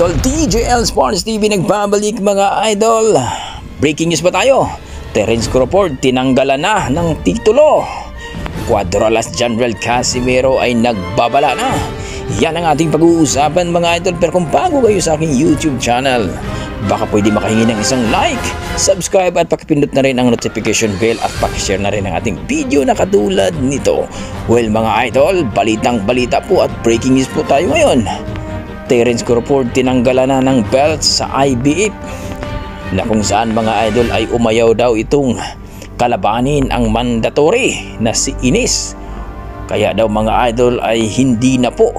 idol, TJL Sports TV nagbabalik mga idol. Breaking news ba tayo? Terence Crawford tinanggalan na ng titulo. Cuadro-Las General Casimero ay nagbabala na. Yan ang ating pag-uusapan mga idol. Pero kung bago kayo sa aking YouTube channel, baka pwede makahingi ng isang like, subscribe at pakipindot na rin ang notification bell at pakishare na rin ang ating video na katulad nito. Well mga idol, balitang balita po at breaking news po tayo ngayon. Terence Crawford tinanggalan na ng belt sa IBF na kung saan mga idol ay umayaw daw itong kalabanin ang mandatory na si Ines. Kaya daw mga idol ay hindi na po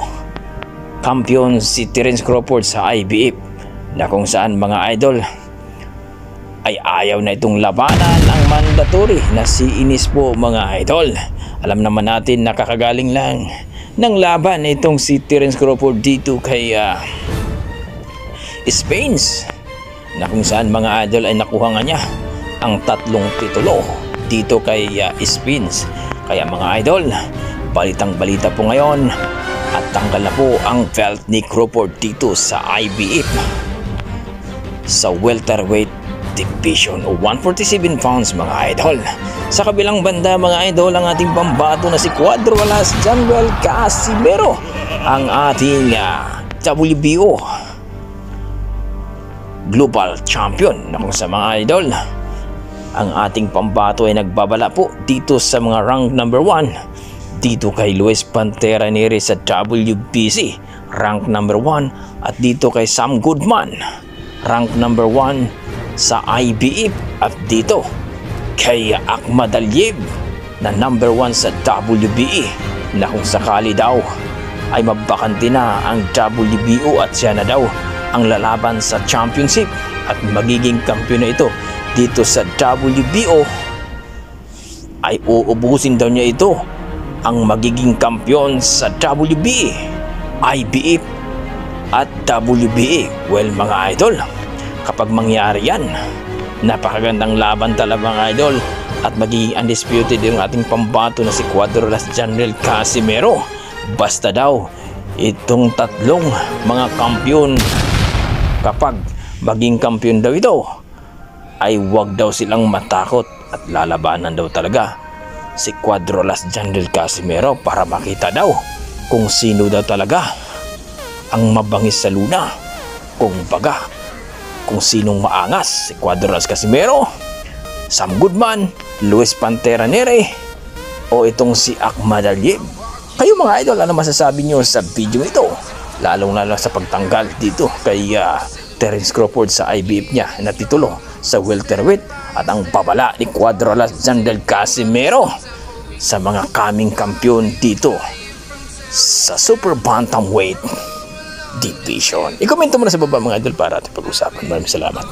kampiyon si Terence Crawford sa IBF na kung saan mga idol ay ayaw na itong labanan ang mandatory na si Ines po mga idol. Alam naman natin nakakagaling lang ng laban itong si Terence Crawford dito kay Spence na kung saan mga idol ay nakuha nga niya ang 3 titulo dito kay Spence. Kaya mga idol, balitang balita po ngayon at tanggal na po ang belt ni Crawford dito sa IBF sa welterweight division o 147 pounds mga idol. Sa kabilang banda mga idol, ang ating pambato na si Cuadro-Las General Casimero, ang ating WBO Global Champion na kung sa mga idol, ang ating pambato ay nagbabala po dito sa mga rank number 1 dito kay Luis Pantera Neri sa WBC rank number 1 at dito kay Sam Goodman rank number 1 sa IBF at dito kay Akhmad Aliyev na number 1 sa WBE na kung sakali daw ay mabakante na ang WBO at siya na daw ang lalaban sa championship at magiging kampiyon na ito dito sa WBO ay uubusin daw niya ito ang magiging kampiyon sa WBE, IBF at WBA. Well mga idol, kapag mangyari yan, napakagandang laban talaga mga idol at magiging undisputed yung ating pambato na si Cuadro-Las General Casimero. Basta daw itong 3 mga kampiyon, kapag maging kampiyon daw ito ay huwag daw silang matakot at lalabanan daw talaga si Cuadro-Las General Casimero para makita daw kung sino daw talaga ang mabangis sa luna, kung baga kung sinong maangas, si Cuadro-Las Casimero, Sam Goodman, Luis Pantera Neri o itong si Akhmad Aliyev. Kayo mga idol, ano masasabi nyo sa video ito? Lalong lalo sa pagtanggal dito kay Terence Crawford sa IBF niya na titulo sa welterweight at ang babala ni Cuadro-Las General Casimero sa mga kaming kampiyon dito sa super bantamweight division. I-komento mo na sa baba mga idol para ating pag-usapan. Maraming salamat.